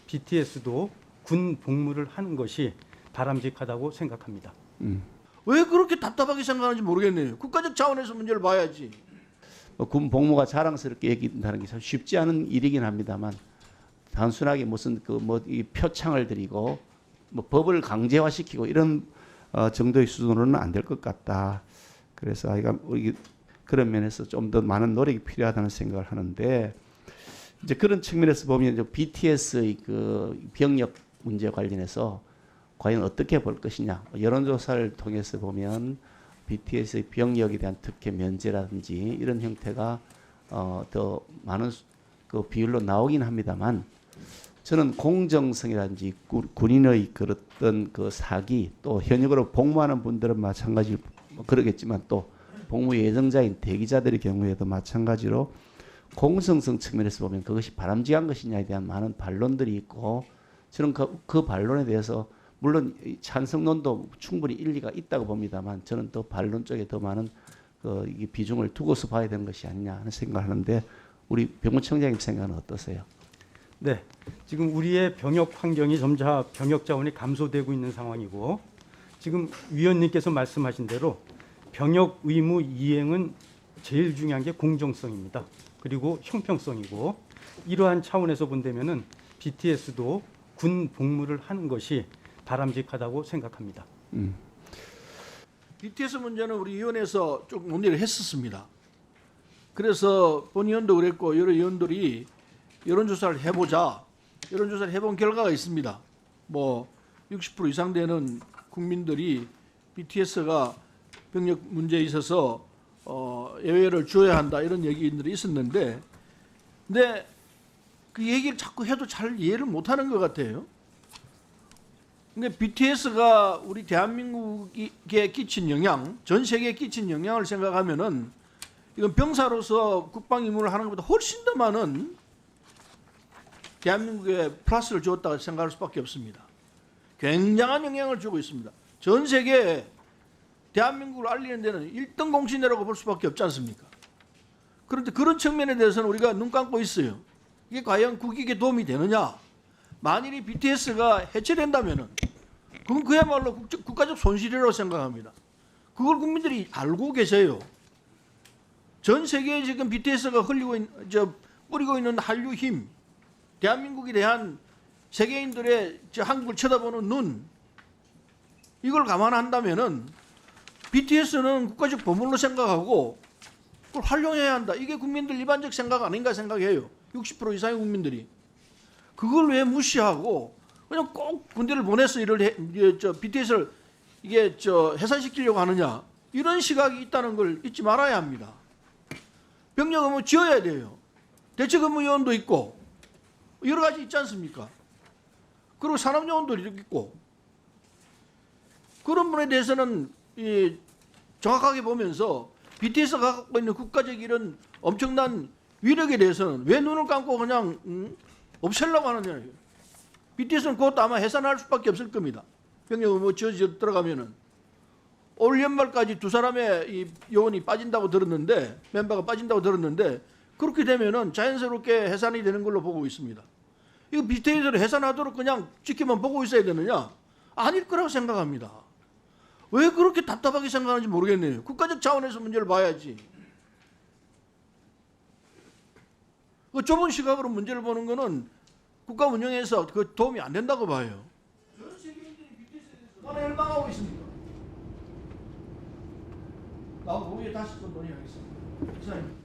BTS도 군 복무를 하는 것이 바람직하다고 생각합니다. 왜 그렇게 답답하게 생각하는지 모르겠네요. 국가적 차원에서 문제를 봐야지. 군 복무가 자랑스럽게 얘기한다는 게 참 쉽지 않은 일이긴 합니다만 단순하게 무슨 이 표창을 드리고 법을 강제화시키고 이런 정도의 수준으로는 안 될 것 같다. 그래서 우리 그런 면에서 좀 더 많은 노력이 필요하다는 생각을 하는데 이제 그런 측면에서 보면 이제 BTS의 그 병역 문제 관련해서 과연 어떻게 볼 것이냐. 여론조사를 통해서 보면 BTS의 병역에 대한 특혜 면제라든지 이런 형태가 더 많은 그 비율로 나오긴 합니다만 저는 공정성이라든지 군인의 그랬던 그 사기 또 현역으로 복무하는 분들은 마찬가지로 그러겠지만 또 복무 예정자인 대기자들의 경우에도 마찬가지로 공정성 측면에서 보면 그것이 바람직한 것이냐에 대한 많은 반론들이 있고 저는 그 반론에 대해서 물론 찬성론도 충분히 일리가 있다고 봅니다만 저는 더 반론 쪽에 더 많은 비중을 두고서 봐야 되는 것이 아니냐 하는 생각을 하는데 우리 병무청장님 생각은 어떠세요? 네, 지금 우리의 병역 환경이 점차 병역 자원이 감소되고 있는 상황이고 지금 위원님께서 말씀하신 대로 병역 의무 이행은 제일 중요한 게 공정성입니다. 그리고 형평성이고 이러한 차원에서 본다면은 BTS도 군 복무를 하는 것이 바람직하다고 생각합니다. BTS 문제는 우리 위원회에서 좀 논의를 했었습니다. 그래서 본 의원도 그랬고 여러 의원들이 여론조사를 해보자. 여론조사를 해본 결과가 있습니다. 뭐 60% 이상 되는 국민들이 BTS가 병역 문제에 있어서 예외를 줘야 한다 이런 얘기들이 있었는데 근데 그 얘기를 자꾸 해도 잘 이해를 못하는 것 같아요. 근데 BTS가 우리 대한민국에 끼친 영향, 전 세계에 끼친 영향을 생각하면은 이건 병사로서 국방 임무를 하는 것보다 훨씬 더 많은 대한민국에 플러스를 주었다고 생각할 수밖에 없습니다. 굉장한 영향을 주고 있습니다. 전 세계에 대한민국을 알리는 데는 1등 공신이라고 볼 수밖에 없지 않습니까? 그런데 그런 측면에 대해서는 우리가 눈 감고 있어요. 이게 과연 국익에 도움이 되느냐? 만일이 BTS가 해체된다면은 그건 그야말로 국가적 손실이라고 생각합니다. 그걸 국민들이 알고 계세요. 전 세계에 지금 BTS가 뿌리고 있는 한류 힘, 대한민국에 대한 세계인들의 한국을 쳐다보는 눈, 이걸 감안한다면은 BTS는 국가적 보물로 생각하고 그걸 활용해야 한다. 이게 국민들 일반적 생각 아닌가 생각해요. 60% 이상의 국민들이. 그걸 왜 무시하고 그냥 꼭 군대를 보내서 BTS를 해산시키려고 하느냐. 이런 시각이 있다는 걸 잊지 말아야 합니다. 병력 의무 지어야 돼요. 대책 의무요원도 있고 여러 가지 있지 않습니까? 그리고 산업요원도 있고 그런 분에 대해서는 정확하게 보면서 BTS가 갖고 있는 국가적 이런 엄청난 위력에 대해서는 왜 눈을 감고 그냥 없애려고 하느냐. BTS는 그것도 아마 해산할 수밖에 없을 겁니다. 병력 의무 지어 들어가면은 올 연말까지 두 사람의 이 요원이 빠진다고 들었는데 멤버가 빠진다고 들었는데 그렇게 되면은 자연스럽게 해산이 되는 걸로 보고 있습니다. 이거 BTS를 해산하도록 그냥 지켜만 보고 있어야 되느냐? 아닐 거라고 생각합니다. 왜 그렇게 답답하게 생각하는지 모르겠네요. 국가적 차원에서 문제를 봐야지. 그 좁은 시각으로 문제를 보는 거는 국가 운영에서 그 도움이 안 된다고 봐요. 전 세계인들이 BTS에 대해서 얼마나 열망하고 있습니까? 나도 거기에 다시 또 논의하겠습니다. 이사님.